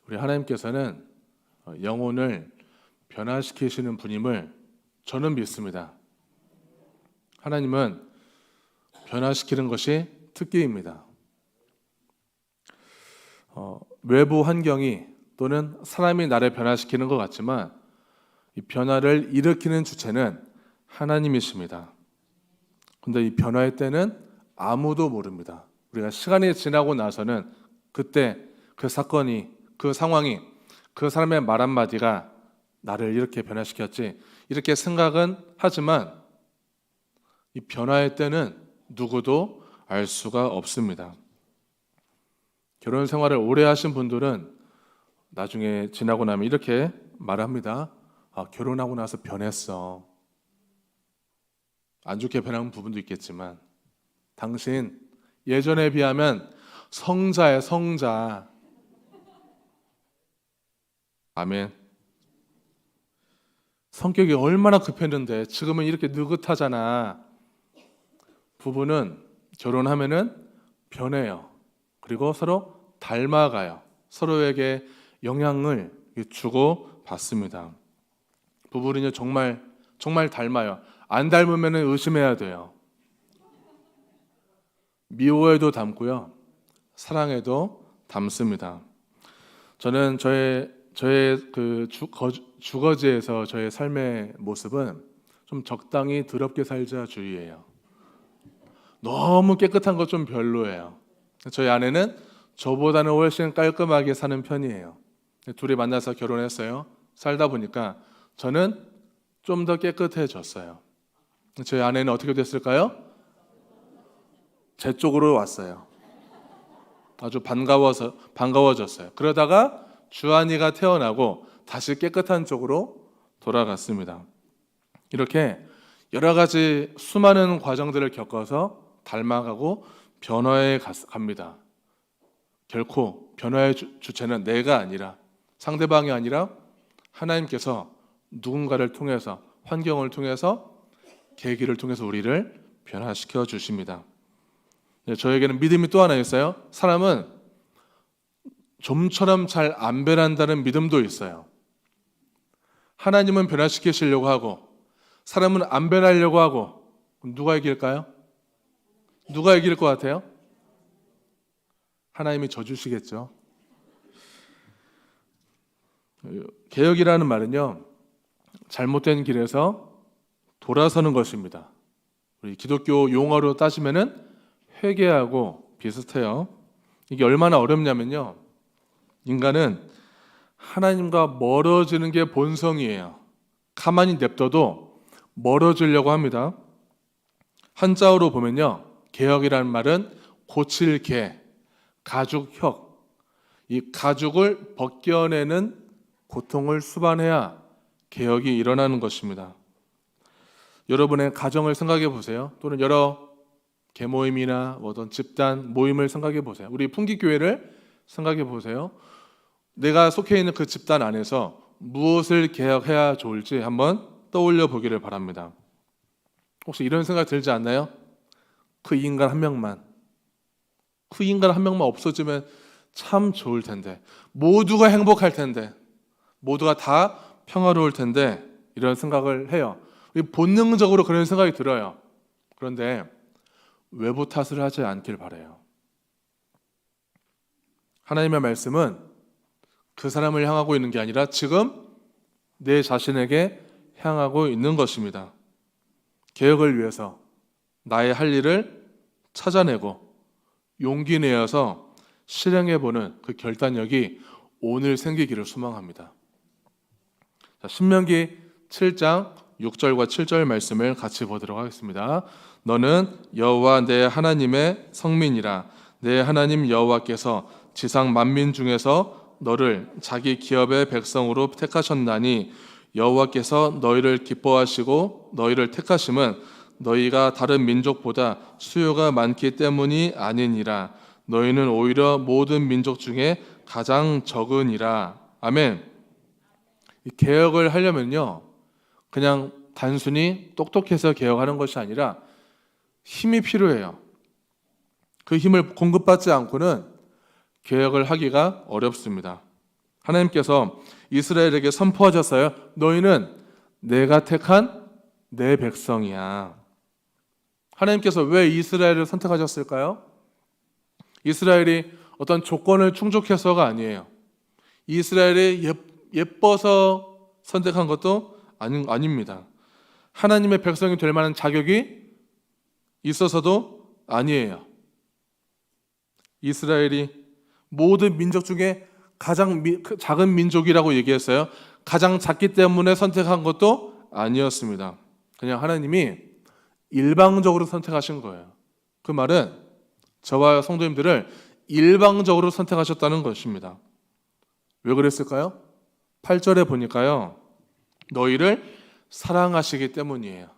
우리 하나님께서는 영혼을 변화시키시는 분임을 저는 믿습니다. 하나님은 변화시키는 것이 특기입니다. 외부 환경이 또는 사람이 나를 변화시키는 것 같지만 이 변화를 일으키는 주체는 하나님이십니다. 근데 이 변화의 때는 아무도 모릅니다. 우리가 시간이 지나고 나서는 그때 그 사건이, 그 상황이, 그 사람의 말 한마디가 나를 이렇게 변화시켰지 이렇게 생각은 하지만 이 변화의 때는 누구도 알 수가 없습니다. 결혼 생활을 오래 하신 분들은 나중에 지나고 나면 이렇게 말합니다. 결혼하고 나서 변했어. 안 좋게 변한 부분도 있겠지만 당신 예전에 비하면 성자야, 성자. 아멘. 성격이 얼마나 급했는데 지금은 이렇게 느긋하잖아. 부부는 결혼하면은 변해요. 그리고 서로 닮아가요. 서로에게 영향을 주고 받습니다. 부부는요 정말 닮아요. 안 닮으면 의심해야 돼요. 미워해도 닮고요, 사랑해도 닮습니다. 저는 저의 그 주거지에서 저의 삶의 모습은 좀 적당히 더럽게 살자 주의예요. 너무 깨끗한 것 좀 별로예요. 저희 아내는 저보다는 훨씬 깔끔하게 사는 편이에요. 둘이 만나서 결혼했어요. 살다 보니까 저는 좀 더 깨끗해졌어요. 저희 아내는 어떻게 됐을까요? 제 쪽으로 왔어요. 아주 반가워졌어요. 그러다가 주한이가 태어나고 다시 깨끗한 쪽으로 돌아갔습니다. 이렇게 여러 가지 수많은 과정들을 겪어서 닮아가고 변화해 갑니다. 결코 변화의 주체는 내가 아니라, 상대방이 아니라 하나님께서 누군가를 통해서, 환경을 통해서, 계기를 통해서 우리를 변화시켜 주십니다. 저에게는 믿음이 또 하나 있어요. 사람은 좀처럼 잘 안 변한다는 믿음도 있어요. 하나님은 변화시키시려고 하고 사람은 안 변하려고 하고, 누가 이길까요? 누가 이길 것 같아요? 하나님이 져주시겠죠. 개혁이라는 말은요, 잘못된 길에서 돌아서는 것입니다. 우리 기독교 용어로 따지면은 회개하고 비슷해요. 이게 얼마나 어렵냐면요, 인간은 하나님과 멀어지는 게 본성이에요. 가만히 냅둬도 멀어지려고 합니다. 한자어로 보면요, 개혁이라는 말은 고칠 개, 가죽혁, 이 가죽을 벗겨내는 고통을 수반해야 개혁이 일어나는 것입니다. 여러분의 가정을 생각해 보세요. 또는 여러 개모임이나 어떤 집단 모임을 생각해 보세요. 우리 풍기교회를 생각해 보세요. 내가 속해 있는 그 집단 안에서 무엇을 개혁해야 좋을지 한번 떠올려 보기를 바랍니다. 혹시 이런 생각 들지 않나요? 그 인간 한 명만 없어지면 참 좋을 텐데, 모두가 행복할 텐데, 모두가 다 평화로울 텐데, 이런 생각을 해요. 본능적으로 그런 생각이 들어요. 그런데 외부 탓을 하지 않길 바라요. 하나님의 말씀은 그 사람을 향하고 있는 게 아니라 지금 내 자신에게 향하고 있는 것입니다. 개혁을 위해서 나의 할 일을 찾아내고 용기 내어서 실행해보는 그 결단력이 오늘 생기기를 소망합니다. 신명기 7장 6절과 7절 말씀을 같이 보도록 하겠습니다. 너는 여호와 내 하나님의 성민이라. 내 하나님 여호와께서 지상 만민 중에서 너를 자기 기업의 백성으로 택하셨나니, 여호와께서 너희를 기뻐하시고 너희를 택하심은 너희가 다른 민족보다 수요가 많기 때문이 아니니라. 너희는 오히려 모든 민족 중에 가장 적으니라. 아멘. 이 개혁을 하려면요, 그냥 단순히 똑똑해서 개혁하는 것이 아니라 힘이 필요해요. 그 힘을 공급받지 않고는 개혁을 하기가 어렵습니다. 하나님께서 이스라엘에게 선포하셨어요. 너희는 내가 택한 내 백성이야. 하나님께서 왜 이스라엘을 선택하셨을까요? 이스라엘이 어떤 조건을 충족해서가 아니에요. 이스라엘이 예뻐서 선택한 것도 아닙니다. 하나님의 백성이 될 만한 자격이 있어서도 아니에요. 이스라엘이 모든 민족 중에 가장 작은 민족이라고 얘기했어요. 가장 작기 때문에 선택한 것도 아니었습니다. 그냥 하나님이 일방적으로 선택하신 거예요. 그 말은 저와 성도님들을 일방적으로 선택하셨다는 것입니다. 왜 그랬을까요? 8절에 보니까요, 너희를 사랑하시기 때문이에요.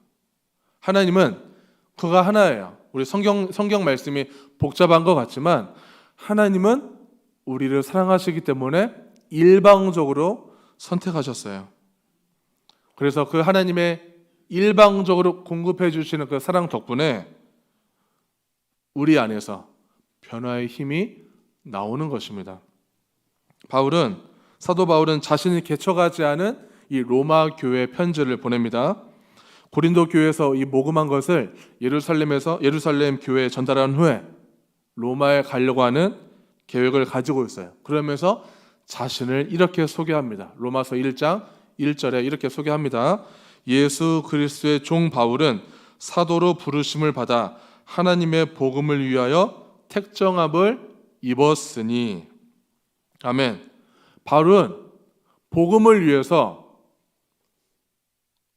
하나님은 그가 하나예요. 우리 성경 말씀이 복잡한 것 같지만 하나님은 우리를 사랑하시기 때문에 일방적으로 선택하셨어요. 그래서 그 하나님의 일방적으로 공급해 주시는 그 사랑 덕분에 우리 안에서 변화의 힘이 나오는 것입니다. 사도 바울은 자신이 개척하지 않은 이 로마 교회 편지를 보냅니다. 고린도 교회에서 이 모금한 것을 예루살렘 교회에 전달한 후에 로마에 가려고 하는 계획을 가지고 있어요. 그러면서 자신을 이렇게 소개합니다. 로마서 1장 1절에 이렇게 소개합니다. 예수 그리스도의 종 바울은 사도로 부르심을 받아 하나님의 복음을 위하여 택정함을 입었으니. 아멘. 바울은 복음을 위해서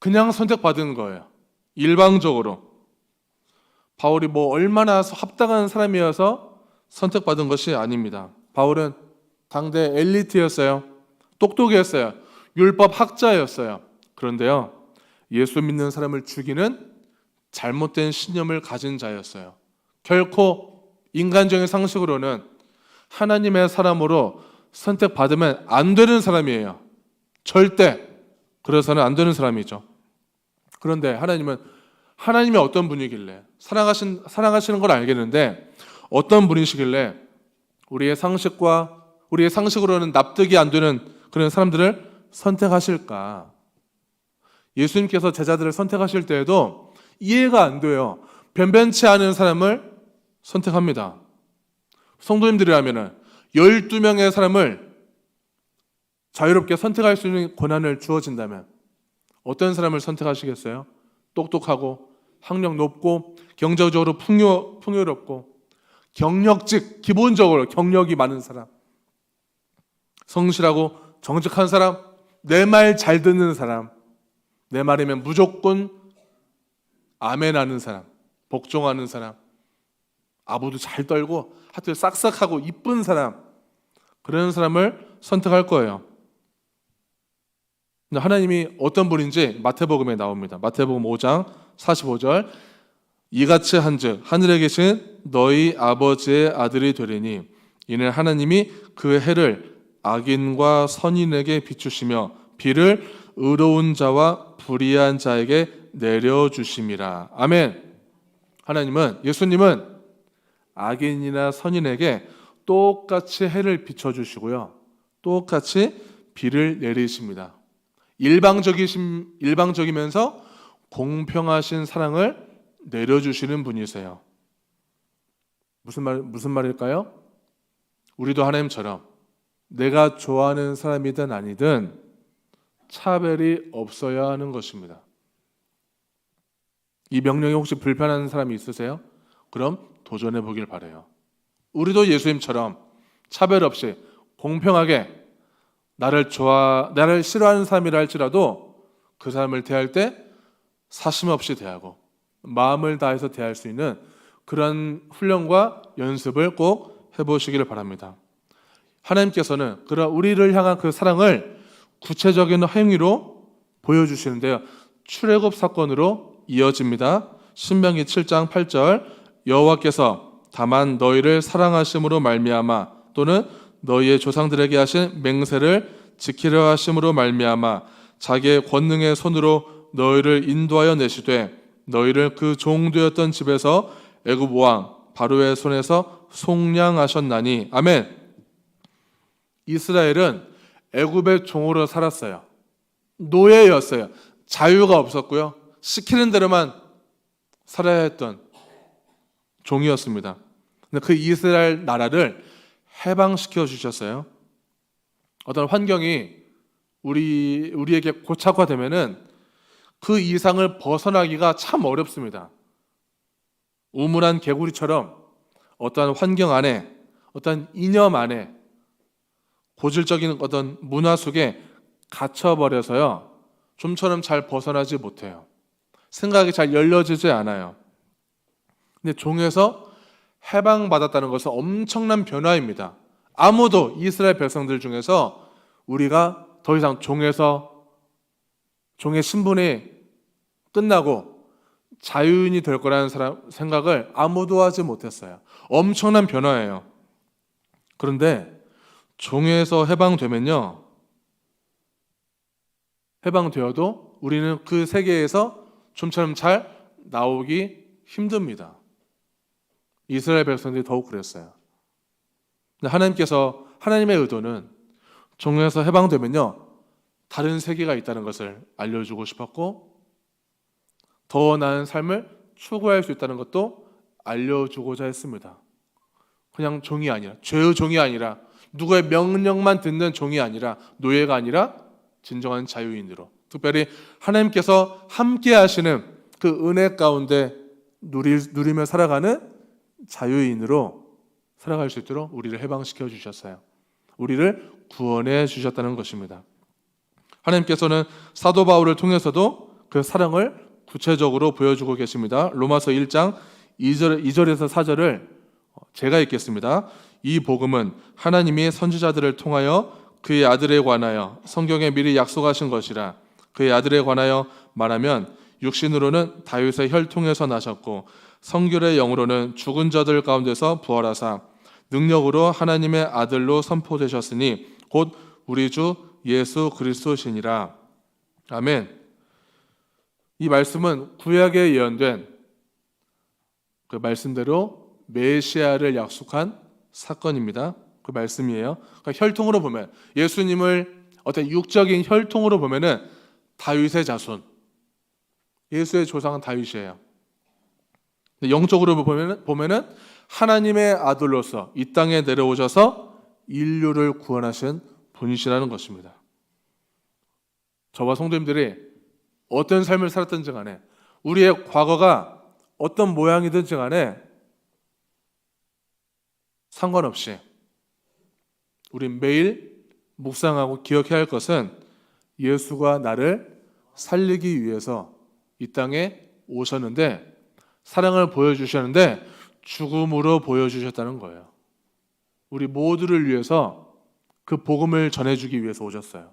그냥 선택받은 거예요. 일방적으로. 바울이 얼마나 합당한 사람이어서 선택받은 것이 아닙니다. 바울은 당대 엘리트였어요. 똑똑했어요. 율법 학자였어요. 그런데요, 예수 믿는 사람을 죽이는 잘못된 신념을 가진 자였어요. 결코 인간적인 상식으로는 하나님의 사람으로 선택받으면 안 되는 사람이에요. 절대 그래서는 안 되는 사람이죠. 그런데 하나님이 어떤 분이길래 사랑하시는 걸 알겠는데 어떤 분이시길래 우리의 상식으로는 납득이 안 되는 그런 사람들을 선택하실까? 예수님께서 제자들을 선택하실 때에도 이해가 안 돼요. 변변치 않은 사람을 선택합니다. 성도님들이라면 12명의 사람을 자유롭게 선택할 수 있는 권한을 주어진다면 어떤 사람을 선택하시겠어요? 똑똑하고 학력 높고 경제적으로 풍요롭고 기본적으로 경력이 많은 사람, 성실하고 정직한 사람, 내 말 잘 듣는 사람, 내 말이면 무조건 아멘하는 사람, 복종하는 사람, 아부도 잘 떨고 하여튼 싹싹하고 이쁜 사람, 그런 사람을 선택할 거예요. 근데 하나님이 어떤 분인지 마태복음에 나옵니다. 마태복음 5장 45절, 이같이 한즉 하늘에 계신 너희 아버지의 아들이 되리니 이는 하나님이 그 해를 악인과 선인에게 비추시며 비를 의로운 자와 불의한 자에게 내려주심이라. 아멘. 예수님은 악인이나 선인에게 똑같이 해를 비춰주시고요, 똑같이 비를 내리십니다. 일방적이면서 공평하신 사랑을 내려주시는 분이세요. 무슨 말일까요? 우리도 하나님처럼 내가 좋아하는 사람이든 아니든 차별이 없어야 하는 것입니다. 이 명령이 혹시 불편한 사람이 있으세요? 그럼 도전해 보길 바라요. 우리도 예수님처럼 차별 없이 공평하게 나를 싫어하는 사람이라 할지라도 그 사람을 대할 때 사심 없이 대하고 마음을 다해서 대할 수 있는 그런 훈련과 연습을 꼭 해보시기를 바랍니다. 하나님께서는 우리를 향한 그 사랑을 구체적인 행위로 보여주시는데요, 출애굽 사건으로 이어집니다. 신명기 7장 8절, 여호와께서 다만 너희를 사랑하심으로 말미암아 또는 너희의 조상들에게 하신 맹세를 지키려 하심으로 말미암아 자기의 권능의 손으로 너희를 인도하여 내시되 너희를 그 종되었던 집에서 애굽 왕 바로의 손에서 속량하셨나니. 아멘. 이스라엘은 애굽의 종으로 살았어요. 노예였어요. 자유가 없었고요. 시키는 대로만 살아야 했던 종이었습니다. 근데 그 이스라엘 나라를 해방시켜 주셨어요. 어떤 환경이 우리에게 고착화되면은 그 이상을 벗어나기가 참 어렵습니다. 우물한 개구리처럼 어떠한 환경 안에, 어떤 이념 안에, 고질적인 어떤 문화 속에 갇혀버려서요, 좀처럼 잘 벗어나지 못해요. 생각이 잘 열려지지 않아요. 근데 종에서 해방받았다는 것은 엄청난 변화입니다. 아무도 이스라엘 백성들 중에서 우리가 더 이상 종의 신분이 끝나고 자유인이 될 거라는 생각을 아무도 하지 못했어요. 엄청난 변화예요. 그런데 종에서 해방되면요, 해방되어도 우리는 그 세계에서 좀처럼 잘 나오기 힘듭니다. 이스라엘 백성들이 더욱 그랬어요. 근데 하나님의 의도는 종에서 해방되면요, 다른 세계가 있다는 것을 알려주고 싶었고, 더 나은 삶을 추구할 수 있다는 것도 알려주고자 했습니다. 그냥 종이 아니라, 죄의 종이 아니라, 누구의 명령만 듣는 종이 아니라, 노예가 아니라 진정한 자유인으로, 특별히 하나님께서 함께 하시는 그 은혜 가운데 누리며 살아가는 자유인으로 살아갈 수 있도록 우리를 해방시켜 주셨어요. 우리를 구원해 주셨다는 것입니다. 하나님께서는 사도 바울을 통해서도 그 사랑을 구체적으로 보여주고 계십니다. 로마서 1장 2절에서 4절을 제가 읽겠습니다. 이 복음은 하나님이 선지자들을 통하여 그의 아들에 관하여 성경에 미리 약속하신 것이라. 그의 아들에 관하여 말하면 육신으로는 다윗의 혈통에서 나셨고 성결의 영으로는 죽은 자들 가운데서 부활하사 능력으로 하나님의 아들로 선포되셨으니 곧 우리 주 예수 그리스도시니라. 아멘. 이 말씀은 구약에 예언된 그 말씀대로 메시아를 약속한 사건입니다. 그 말씀이에요. 그러니까 혈통으로 보면, 예수님을 어떤 육적인 혈통으로 보면은 다윗의 자손, 예수의 조상은 다윗이에요. 영적으로 보면은 하나님의 아들로서 이 땅에 내려오셔서 인류를 구원하신 분이시라는 것입니다. 저와 성도님들이 어떤 삶을 살았든지 간에, 우리의 과거가 어떤 모양이든지 간에 상관없이 우리 매일 묵상하고 기억해야 할 것은 예수가 나를 살리기 위해서 이 땅에 오셨는데, 사랑을 보여주셨는데 죽음으로 보여주셨다는 거예요. 우리 모두를 위해서 그 복음을 전해주기 위해서 오셨어요.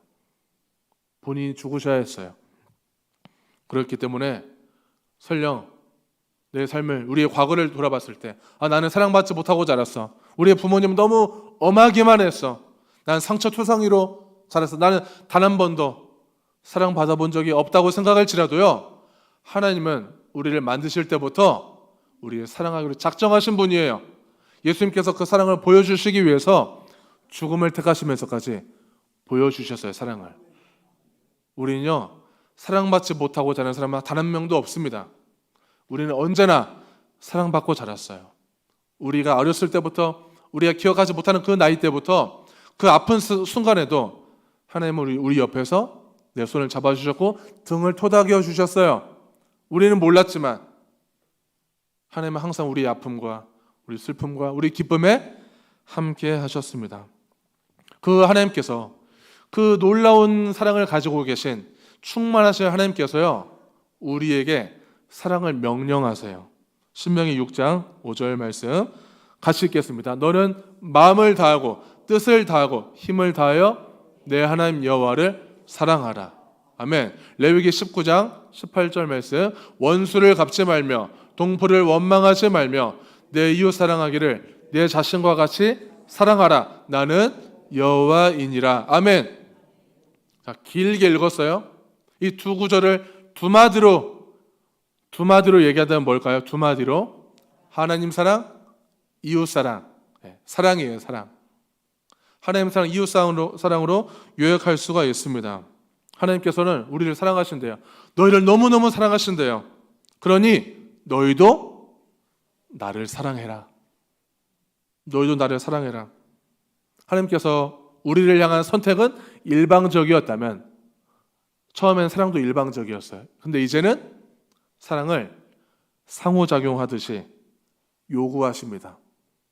본인이 죽으셔야 했어요. 그렇기 때문에 설령 내 삶을, 우리의 과거를 돌아봤을 때, 나는 사랑받지 못하고 자랐어. 우리의 부모님은 너무 엄하기만 했어. 난 상처 투성이로 자랐어. 나는 단 한 번도 사랑받아본 적이 없다고 생각할지라도요, 하나님은 우리를 만드실 때부터 우리를 사랑하기로 작정하신 분이에요. 예수님께서 그 사랑을 보여주시기 위해서 죽음을 택하시면서까지 보여주셨어요, 사랑을. 우리는요, 사랑받지 못하고 자란 사람은 단 한 명도 없습니다. 우리는 언제나 사랑받고 자랐어요. 우리가 어렸을 때부터, 우리가 기억하지 못하는 그 나이 때부터, 그 아픈 순간에도 하나님은 우리 옆에서 내 손을 잡아주셨고 등을 토닥여 주셨어요. 우리는 몰랐지만 하나님은 항상 우리 아픔과 우리 슬픔과 우리 기쁨에 함께 하셨습니다. 그 하나님께서, 그 놀라운 사랑을 가지고 계신 충만하신 하나님께서요, 우리에게 사랑을 명령하세요. 신명기 6장 5절 말씀 같이 읽겠습니다. 너는 마음을 다하고 뜻을 다하고 힘을 다하여 내 하나님 여호와를 사랑하라. 아멘. 레위기 19장 18절 말씀 원수를 갚지 말며 동포를 원망하지 말며 내 이웃 사랑하기를 내 자신과 같이 사랑하라. 나는 여호와이니라. 아멘. 자, 길게 읽었어요. 이 두 구절을 두 마디로 얘기하다면 뭘까요? 두 마디로 하나님 사랑, 이웃 사랑. 사랑이에요, 사랑. 하나님 사랑, 이웃 사랑으로 요약할 수가 있습니다. 하나님께서는 우리를 사랑하신대요. 너희를 너무너무 사랑하신대요. 그러니 너희도 나를 사랑해라. 너희도 나를 사랑해라. 하나님께서 우리를 향한 선택은 일방적이었다면, 처음엔 사랑도 일방적이었어요. 근데 이제는 사랑을 상호작용하듯이 요구하십니다.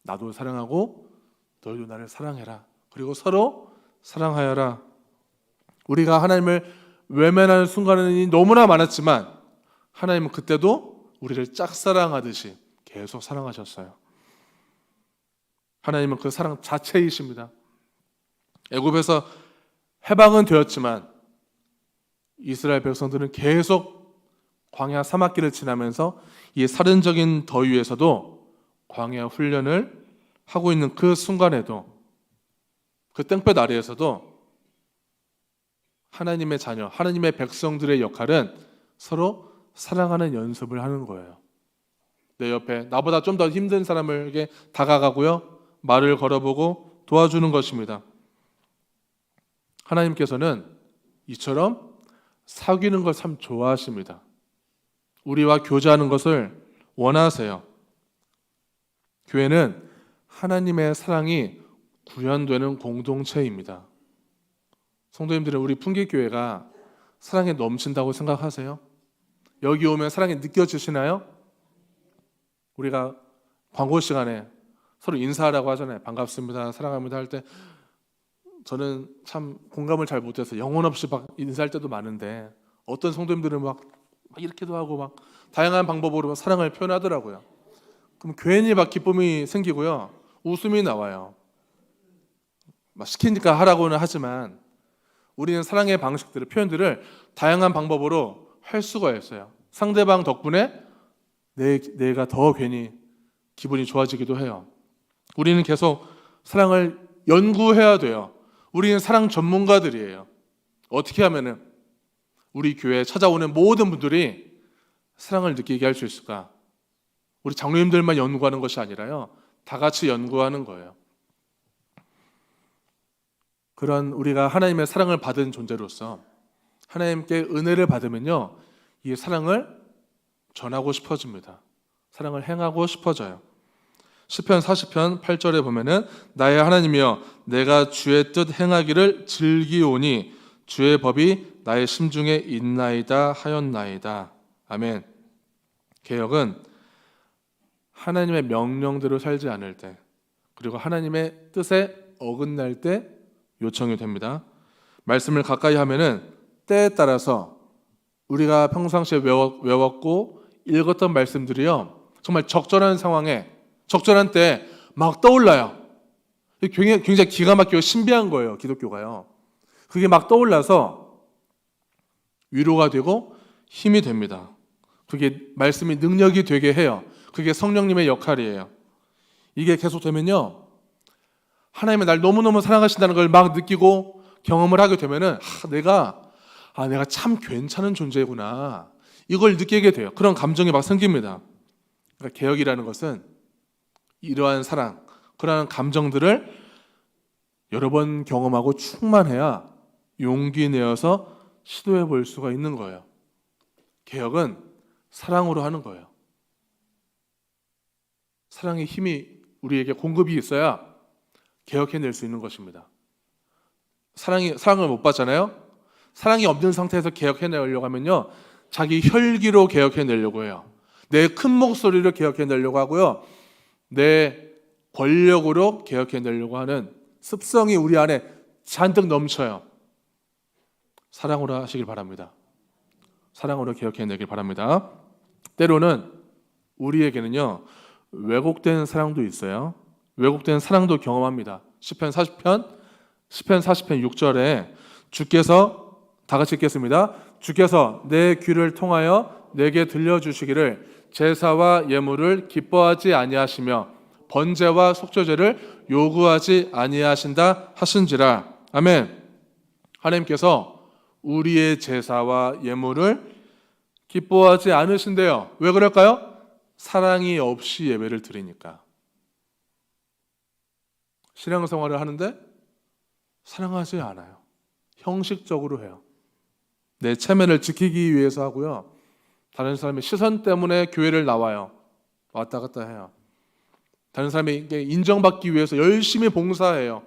나도 사랑하고 너희도 나를 사랑해라. 그리고 서로 사랑하여라. 우리가 하나님을 외면하는 순간이 너무나 많았지만 하나님은 그때도 우리를 짝사랑하듯이 계속 사랑하셨어요. 하나님은 그 사랑 자체이십니다. 애굽에서 해방은 되었지만 이스라엘 백성들은 계속 광야 사막길을 지나면서 이 살인적인 더위에서도 광야 훈련을 하고 있는 그 순간에도, 그 땡볕 아래에서도 하나님의 자녀, 하나님의 백성들의 역할은 서로 사랑하는 연습을 하는 거예요. 내 옆에 나보다 좀 더 힘든 사람에게 다가가고요, 말을 걸어보고 도와주는 것입니다. 하나님께서는 이처럼 사귀는 걸 참 좋아하십니다. 우리와 교제하는 것을 원하세요. 교회는 하나님의 사랑이 구현되는 공동체입니다. 성도님들은 우리 풍기교회가 사랑에 넘친다고 생각하세요? 여기 오면 사랑이 느껴지시나요? 우리가 광고 시간에 서로 인사하라고 하잖아요. 반갑습니다, 사랑합니다 할 때 저는 참 공감을 잘 못해서 영혼 없이 막 인사할 때도 많은데, 어떤 성도님들은 막 이렇게도 하고 막 다양한 방법으로 사랑을 표현하더라고요. 그럼 괜히 막 기쁨이 생기고요, 웃음이 나와요. 막 시키니까 하라고는 하지만 우리는 사랑의 방식들을, 표현들을 다양한 방법으로 할 수가 있어요. 상대방 덕분에 내가 더 괜히 기분이 좋아지기도 해요. 우리는 계속 사랑을 연구해야 돼요. 우리는 사랑 전문가들이에요. 어떻게 하면은 우리 교회에 찾아오는 모든 분들이 사랑을 느끼게 할 수 있을까? 우리 장로님들만 연구하는 것이 아니라요, 다 같이 연구하는 거예요. 그런 우리가 하나님의 사랑을 받은 존재로서 하나님께 은혜를 받으면요, 이 사랑을 전하고 싶어집니다. 사랑을 행하고 싶어져요. 시편 40편 8절에 보면은 나의 하나님이여 내가 주의 뜻 행하기를 즐기오니 주의 법이 나의 심중에 있나이다 하였나이다. 아멘. 개혁은 하나님의 명령대로 살지 않을 때, 그리고 하나님의 뜻에 어긋날 때 요청이 됩니다. 말씀을 가까이 하면은 때에 따라서 우리가 평상시에 외웠고 읽었던 말씀들이요, 정말 적절한 상황에 적절한 때에 막 떠올라요. 굉장히 기가 막히고 신비한 거예요, 기독교가요. 그게 막 떠올라서 위로가 되고 힘이 됩니다. 그게 말씀이 능력이 되게 해요. 그게 성령님의 역할이에요. 이게 계속되면요, 하나님의 날 너무너무 사랑하신다는 걸 막 느끼고 경험을 하게 되면은 내가 참 괜찮은 존재구나, 이걸 느끼게 돼요. 그런 감정이 막 생깁니다. 그러니까 개혁이라는 것은 이러한 사랑, 그러한 감정들을 여러 번 경험하고 충만해야 용기 내어서 시도해 볼 수가 있는 거예요. 개혁은 사랑으로 하는 거예요. 사랑의 힘이 우리에게 공급이 있어야 개혁해낼 수 있는 것입니다. 사랑을 못 받잖아요. 사랑이 없는 상태에서 개혁해내려고 하면요, 자기 혈기로 개혁해내려고 해요. 내 큰 목소리로 개혁해내려고 하고요, 내 권력으로 개혁해내려고 하는 습성이 우리 안에 잔뜩 넘쳐요. 사랑으로 하시길 바랍니다. 사랑으로 개혁해내길 바랍니다. 때로는 우리에게는요, 왜곡된 사랑도 있어요. 왜곡된 사랑도 경험합니다. 시편 40편 6절에 주께서, 다 같이 읽겠습니다. 주께서 내 귀를 통하여 내게 들려주시기를 제사와 예물을 기뻐하지 아니하시며 번제와 속죄제를 요구하지 아니하신다 하신지라. 아멘. 하나님께서 우리의 제사와 예물을 기뻐하지 않으신대요. 왜 그럴까요? 사랑이 없이 예배를 드리니까. 신앙생활을 하는데 사랑하지 않아요. 형식적으로 해요. 내 체면을 지키기 위해서 하고요. 다른 사람의 시선 때문에 교회를 나와요. 왔다 갔다 해요. 다른 사람에게 인정받기 위해서 열심히 봉사해요.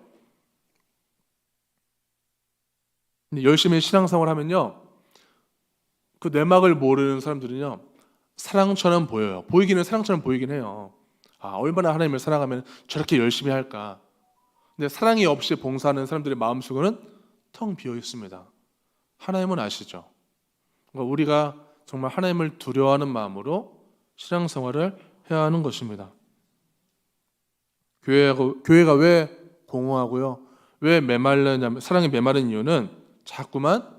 근데 열심히 신앙생활 하면요, 그 내막을 모르는 사람들은요, 사랑처럼 보여요. 보이기는 사랑처럼 보이긴 해요. 아, 얼마나 하나님을 사랑하면 저렇게 열심히 할까. 근데 사랑이 없이 봉사하는 사람들의 마음속에는 텅 비어 있습니다. 하나님은 아시죠? 그러니까 우리가 정말 하나님을 두려워하는 마음으로 신앙생활을 해야 하는 것입니다. 교회가 왜 공허하고요? 왜 메말르냐면, 사랑이 메마른 이유는 자꾸만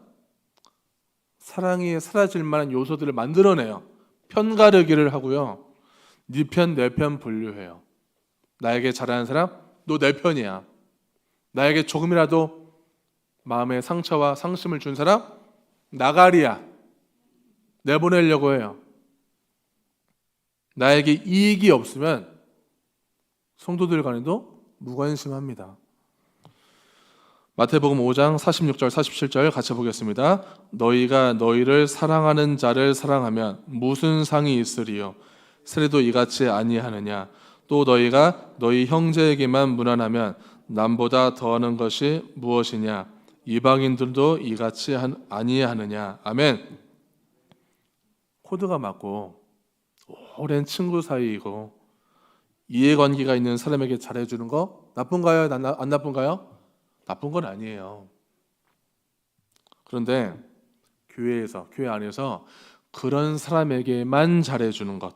사랑이 사라질 만한 요소들을 만들어내요. 편가르기를 하고요. 네 편, 내 편 분류해요. 나에게 잘하는 사람, 너 내 편이야. 나에게 조금이라도 마음의 상처와 상심을 준 사람, 나가리야. 내보내려고 해요. 나에게 이익이 없으면 성도들 간에도 무관심합니다. 마태복음 5장 46절 47절 같이 보겠습니다. 너희가 너희를 사랑하는 자를 사랑하면 무슨 상이 있으리요? 세례도 이같이 아니하느냐? 또 너희가 너희 형제에게만 무난하면 남보다 더하는 것이 무엇이냐? 이방인들도 이같이 아니하느냐? 아멘. 코드가 맞고 오랜 친구 사이이고 이해관계가 있는 사람에게 잘해주는 거 나쁜가요? 안 나쁜가요? 나쁜 건 아니에요. 그런데 교회 안에서 그런 사람에게만 잘해주는 것,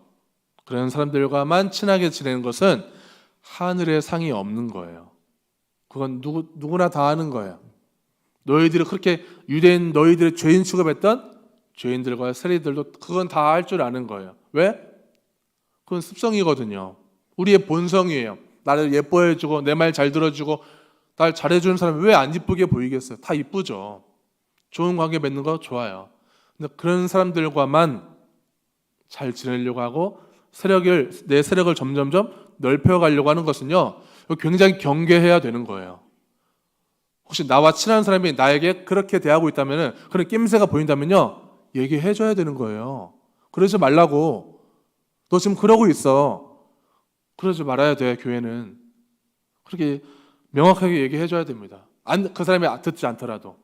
그런 사람들과만 친하게 지내는 것은 하늘의 상이 없는 거예요. 그건 누구나 다 아는 거예요. 너희들이 그렇게 유대인 너희들의 죄인 취급했던 죄인들과 세리들도 그건 다 할 줄 아는 거예요. 왜? 그건 습성이거든요. 우리의 본성이에요. 나를 예뻐해주고 내 말 잘 들어주고 날 잘해주는 사람이 왜 안 이쁘게 보이겠어요? 다 이쁘죠. 좋은 관계 맺는 거 좋아요. 근데 그런 사람들과만 잘 지내려고 하고 내 세력을 점점점 넓혀가려고 하는 것은요, 굉장히 경계해야 되는 거예요. 혹시 나와 친한 사람이 나에게 그렇게 대하고 있다면, 그런 낌새가 보인다면요, 얘기해줘야 되는 거예요. 그러지 말라고. 너 지금 그러고 있어. 그러지 말아야 돼. 교회는 그렇게 명확하게 얘기해줘야 됩니다. 그 사람이 듣지 않더라도.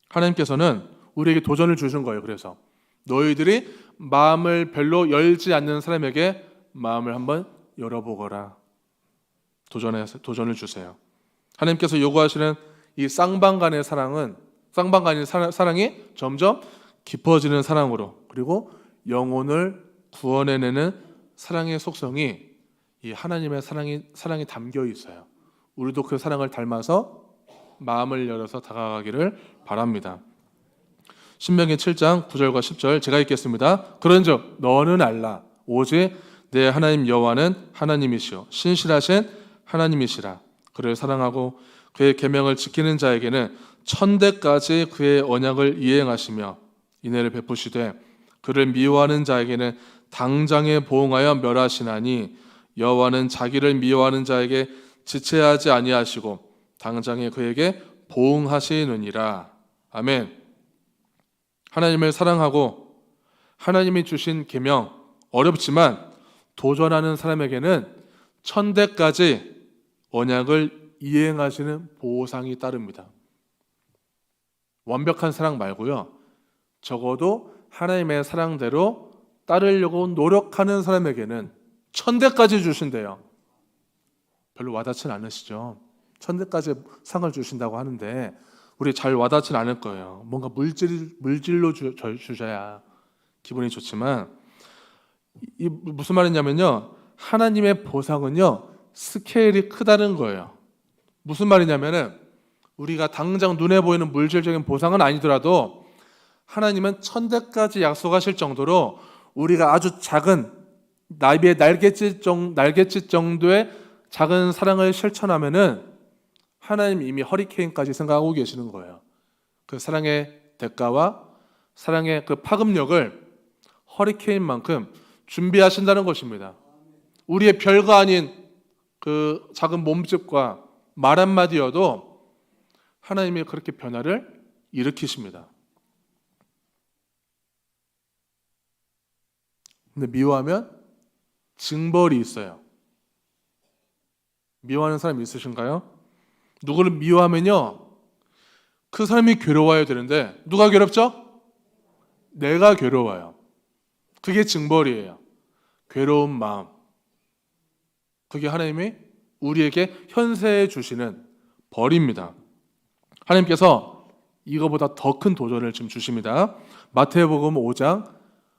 하나님께서는 우리에게 도전을 주신 거예요. 그래서 너희들이 마음을 별로 열지 않는 사람에게 마음을 한번 열어보거라. 도전을 주세요. 하나님께서 요구하시는 이 쌍방간의 사랑이 점점 깊어지는 사랑으로, 그리고 영혼을 구원해내는 사랑의 속성이 이 하나님의 사랑이 담겨 있어요. 우리도 그 사랑을 닮아서 마음을 열어서 다가가기를 바랍니다. 신명기 7장 9절과 10절 제가 읽겠습니다. 그런즉 너는 알라 오직 내 하나님 여호와는 하나님이시요 신실하신 하나님이시라. 그를 사랑하고 그의 계명을 지키는 자에게는 천대까지 그의 언약을 이행하시며 인애를 베푸시되 그를 미워하는 자에게는 당장에 보응하여 멸하시나니 여호와는 자기를 미워하는 자에게 지체하지 아니하시고 당장에 그에게 보응하시느니라. 아멘. 하나님을 사랑하고 하나님이 주신 계명, 어렵지만 도전하는 사람에게는 천대까지 언약을 이행하시는 보상이 따릅니다. 완벽한 사랑 말고요, 적어도 하나님의 사랑대로 따르려고 노력하는 사람에게는 천대까지 주신대요. 별로 와닿진 않으시죠? 천대까지 상을 주신다고 하는데 우리 잘 와닿진 않을 거예요. 뭔가 물질로 주셔야 기분이 좋지만, 이 무슨 말이냐면요, 하나님의 보상은요 스케일이 크다는 거예요. 무슨 말이냐면은 우리가 당장 눈에 보이는 물질적인 보상은 아니더라도 하나님은 천대까지 약속하실 정도로 우리가 아주 작은 나비의 날갯짓 정도의 작은 사랑을 실천하면은 하나님 이미 허리케인까지 생각하고 계시는 거예요. 그 사랑의 대가와 사랑의 그 파급력을 허리케인만큼 준비하신다는 것입니다. 우리의 별거 아닌 그 작은 몸집과 말 한마디여도 하나님이 그렇게 변화를 일으키십니다. 근데 미워하면 징벌이 있어요. 미워하는 사람 있으신가요? 누구를 미워하면요, 그 사람이 괴로워야 되는데 누가 괴롭죠? 내가 괴로워요. 그게 징벌이에요. 괴로운 마음. 그게 하나님이 우리에게 현세해 주시는 벌입니다. 하나님께서 이거보다 더 큰 도전을 지금 주십니다. 마태복음 5장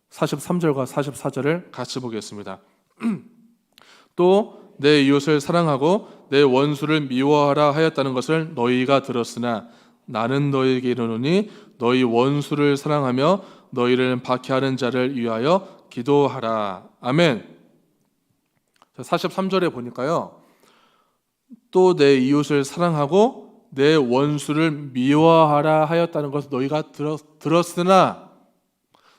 43절과 44절을 같이 보겠습니다. 또 내 이웃을 사랑하고 내 원수를 미워하라 하였다는 것을 너희가 들었으나 나는 너희에게 이르노니 너희 원수를 사랑하며 너희를 박해하는 자를 위하여 기도하라. 아멘. 43절에 보니까요, 또 내 이웃을 사랑하고 내 원수를 미워하라 하였다는 것을 너희가 들었으나,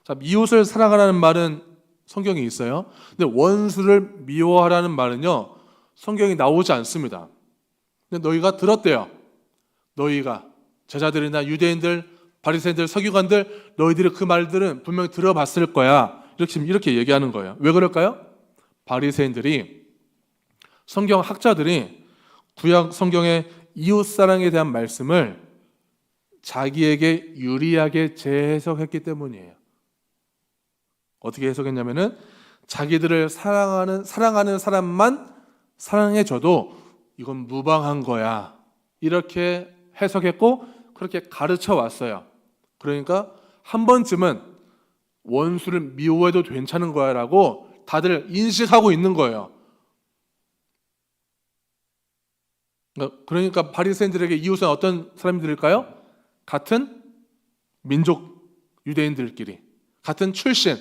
자, 이웃을 사랑하라는 말은 성경에 있어요. 근데 원수를 미워하라는 말은요, 성경이 나오지 않습니다. 근데 너희가 들었대요. 너희가 제자들이나 유대인들, 바리새인들, 서기관들, 너희들이 그 말들은 분명히 들어봤을 거야. 이렇게 얘기하는 거예요. 왜 그럴까요? 바리새인들이, 성경 학자들이 구약 성경의 이웃 사랑에 대한 말씀을 자기에게 유리하게 재해석했기 때문이에요. 어떻게 해석했냐면은 자기들을 사랑하는 사람만 사랑해줘도 이건 무방한 거야, 이렇게 해석했고 그렇게 가르쳐 왔어요. 그러니까 한 번쯤은 원수를 미워해도 괜찮은 거야 라고 다들 인식하고 있는 거예요. 그러니까 바리새인들에게 이웃은 어떤 사람들일까요? 같은 민족 유대인들끼리, 같은 출신,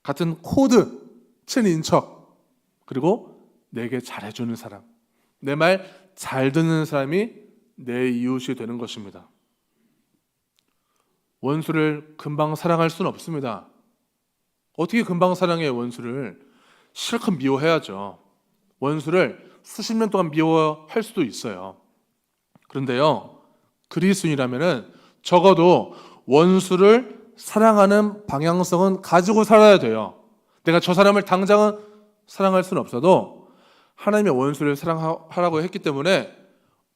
같은 코드, 친인척, 그리고 내게 잘해주는 사람, 내 말 잘 듣는 사람이 내 이웃이 되는 것입니다. 원수를 금방 사랑할 수는 없습니다. 어떻게 금방 사랑해요? 원수를 실컷 미워해야죠. 원수를 수십 년 동안 미워할 수도 있어요. 그런데요, 그리스도인이라면은 적어도 원수를 사랑하는 방향성은 가지고 살아야 돼요. 내가 저 사람을 당장은 사랑할 수는 없어도 하나님의 원수를 사랑하라고 했기 때문에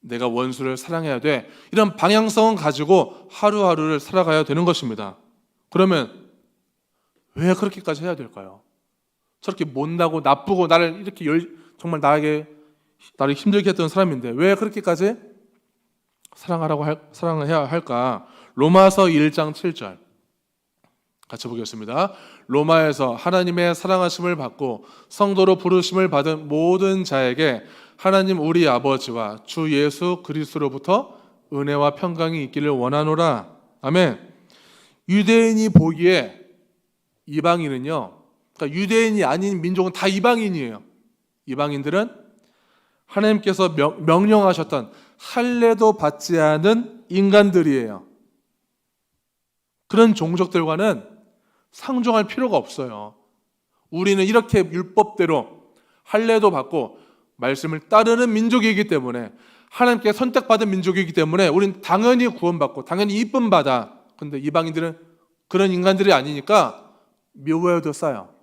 내가 원수를 사랑해야 돼, 이런 방향성은 가지고 하루하루를 살아가야 되는 것입니다. 그러면 왜 그렇게까지 해야 될까요? 저렇게 못나고 나쁘고 나를 이렇게 정말 나를 힘들게 했던 사람인데 왜 그렇게까지 사랑을 해야 할까? 로마서 1장 7절 같이 보겠습니다. 로마에서 하나님의 사랑하심을 받고 성도로 부르심을 받은 모든 자에게 하나님 우리 아버지와 주 예수 그리스도로부터 은혜와 평강이 있기를 원하노라. 아멘. 유대인이 보기에 이방인은요, 그러니까 유대인이 아닌 민족은 다 이방인이에요. 이방인들은 하나님께서 명령하셨던 할례도 받지 않은 인간들이에요. 그런 종족들과는 상종할 필요가 없어요. 우리는 이렇게 율법대로 할례도 받고 말씀을 따르는 민족이기 때문에, 하나님께 선택받은 민족이기 때문에 우리는 당연히 구원받고 당연히 이쁨 받아. 근데 이방인들은 그런 인간들이 아니니까 미워해도 싸요.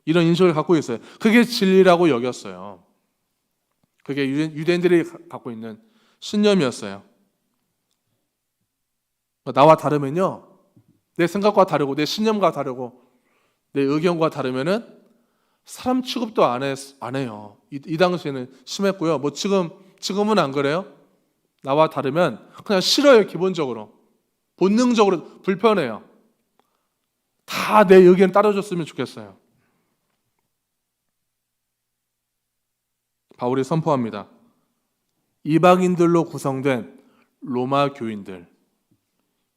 이런 인식을 갖고 있어요. 그게 진리라고 여겼어요. 그게 유대인들이 갖고 있는 신념이었어요. 나와 다르면요, 내 생각과 다르고 내 신념과 다르고 내 의견과 다르면은 사람 취급도 안 해요. 이 당시에는 심했고요. 뭐 지금은 안 그래요? 나와 다르면 그냥 싫어요. 기본적으로, 본능적으로 불편해요. 다 내 의견 따라줬으면 좋겠어요. 바울이 선포합니다. 이방인들로 구성된 로마 교인들,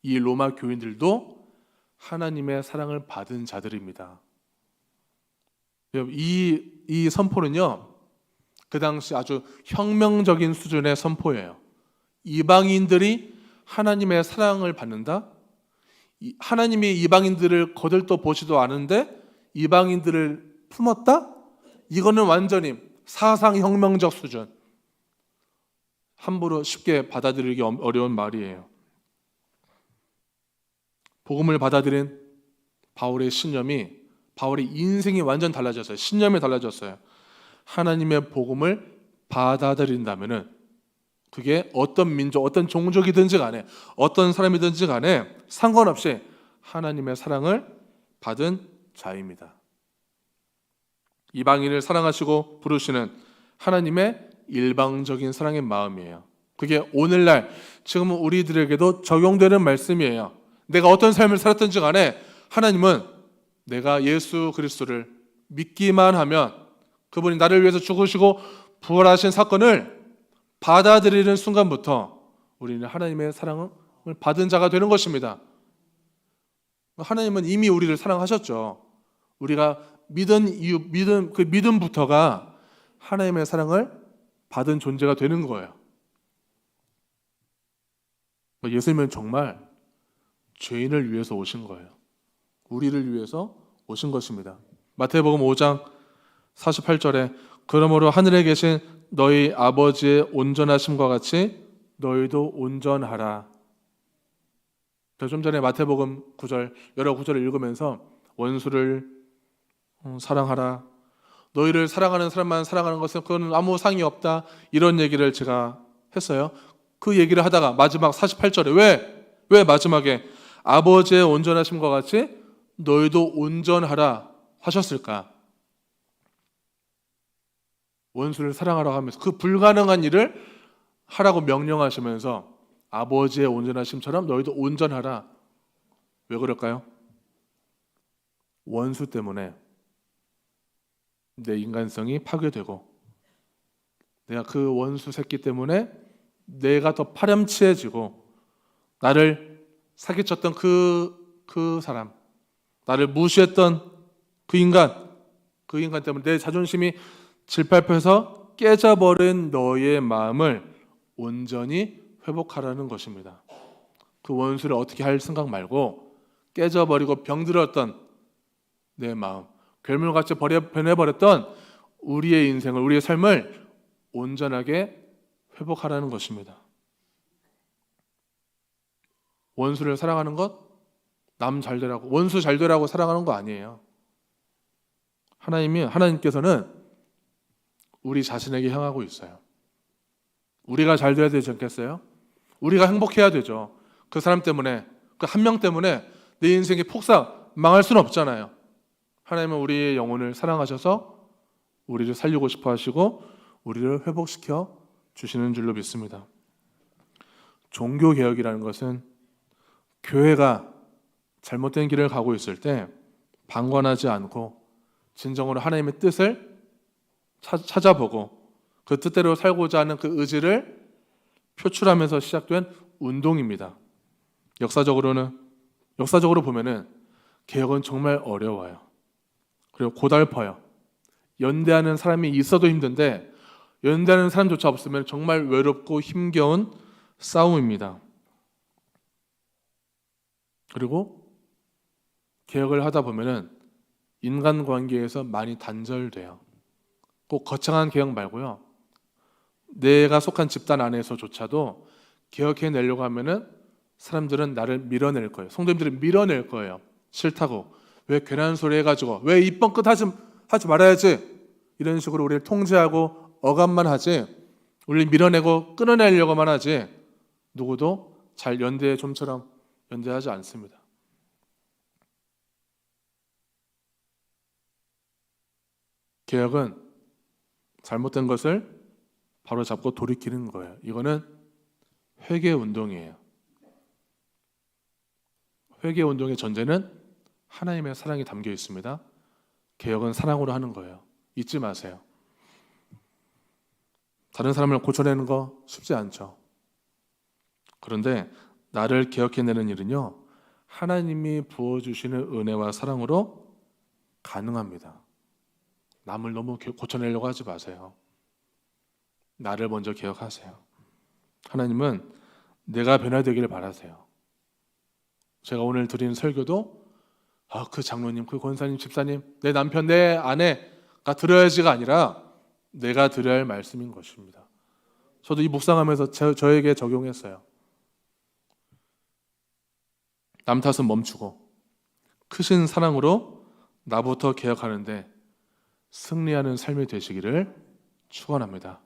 이 로마 교인들도 하나님의 사랑을 받은 자들입니다. 이 선포는요, 그 당시 아주 혁명적인 수준의 선포예요. 이방인들이 하나님의 사랑을 받는다? 하나님이 이방인들을 거들떠 보지도 않은데 이방인들을 품었다? 이거는 완전히 사상혁명적 수준. 함부로 쉽게 받아들이기 어려운 말이에요. 복음을 받아들인 바울의 신념이, 바울의 인생이 완전 달라졌어요. 신념이 달라졌어요. 하나님의 복음을 받아들인다면은 그게 어떤 민족, 어떤 종족이든지 간에, 어떤 사람이든지 간에 상관없이 하나님의 사랑을 받은 자입니다. 이방인을 사랑하시고 부르시는 하나님의 일방적인 사랑의 마음이에요. 그게 오늘날 지금 우리들에게도 적용되는 말씀이에요. 내가 어떤 삶을 살았든지 간에 하나님은 내가 예수 그리스도를 믿기만 하면, 그분이 나를 위해서 죽으시고 부활하신 사건을 받아들이는 순간부터 우리는 하나님의 사랑을 받은 자가 되는 것입니다. 하나님은 이미 우리를 사랑하셨죠. 우리가 믿은 이유, 그 믿음부터가 하나님의 사랑을 받은 존재가 되는 거예요. 예수님은 정말 죄인을 위해서 오신 거예요. 우리를 위해서 오신 것입니다. 마태복음 5장 48절에 그러므로 하늘에 계신 너희 아버지의 온전하심과 같이 너희도 온전하라. 좀 전에 마태복음 9절, 여러 구절을 읽으면서 원수를 사랑하라, 너희를 사랑하는 사람만 사랑하는 것은 그건 아무 상이 없다, 이런 얘기를 제가 했어요. 그 얘기를 하다가 마지막 48절에 왜 마지막에 아버지의 온전하심과 같이 너희도 온전하라 하셨을까? 원수를 사랑하라고 하면서 그 불가능한 일을 하라고 명령하시면서 아버지의 온전하심처럼 너희도 온전하라. 왜 그럴까요? 원수 때문에 내 인간성이 파괴되고, 내가 그 원수 새끼 때문에 내가 더 파렴치해지고, 나를 사기쳤던 그 사람, 나를 무시했던 그 인간 때문에 내 자존심이 질팔해서 깨져버린 너의 마음을 온전히 회복하라는 것입니다. 그 원수를 어떻게 할 생각 말고 깨져버리고 병들었던 내 마음, 괴물같이 변해버렸던 우리의 인생을, 우리의 삶을 온전하게 회복하라는 것입니다. 원수를 사랑하는 것, 남 잘 되라고, 원수 잘 되라고 사랑하는 거 아니에요. 하나님께서는 우리 자신에게 향하고 있어요. 우리가 잘 돼야 되지 않겠어요? 우리가 행복해야 되죠. 그 사람 때문에, 그 한 명 때문에 내 인생이 폭삭 망할 수는 없잖아요. 하나님은 우리의 영혼을 사랑하셔서 우리를 살리고 싶어 하시고 우리를 회복시켜 주시는 줄로 믿습니다. 종교개혁이라는 것은 교회가 잘못된 길을 가고 있을 때 방관하지 않고 진정으로 하나님의 뜻을 찾아보고 그 뜻대로 살고자 하는 그 의지를 표출하면서 시작된 운동입니다. 역사적으로 보면은 개혁은 정말 어려워요. 그리고 고달퍼요. 연대하는 사람이 있어도 힘든데 연대하는 사람조차 없으면 정말 외롭고 힘겨운 싸움입니다. 그리고 개혁을 하다 보면은 인간관계에서 많이 단절돼요. 꼭 거창한 개혁 말고요. 내가 속한 집단 안에서조차도 개혁해내려고 하면은 사람들은 나를 밀어낼 거예요. 성도님들이 밀어낼 거예요. 싫다고. 왜 괜한 소리 해가지고, 왜 입번 끝 하지 말아야지, 이런 식으로 우리를 통제하고 억압만 하지, 우리를 밀어내고 끊어내려고만 하지, 누구도 잘 연대해 좀처럼 연대하지 않습니다. 개혁은 잘못된 것을 바로 잡고 돌이키는 거예요. 이거는 회개 운동이에요. 회개 운동의 전제는 하나님의 사랑이 담겨 있습니다. 개혁은 사랑으로 하는 거예요. 잊지 마세요. 다른 사람을 고쳐내는 거 쉽지 않죠. 그런데 나를 개혁해내는 일은요, 하나님이 부어주시는 은혜와 사랑으로 가능합니다. 남을 너무 고쳐내려고 하지 마세요. 나를 먼저 개혁하세요. 하나님은 내가 변화되기를 바라세요. 제가 오늘 드리는 설교도 그 장로님, 그 권사님, 집사님, 내 남편, 내 아내가 들어야지가 아니라 내가 드려야 할 말씀인 것입니다. 저도 이 묵상하면서 저에게 적용했어요. 남 탓은 멈추고 크신 사랑으로 나부터 개혁하는데 승리하는 삶이 되시기를 축원합니다.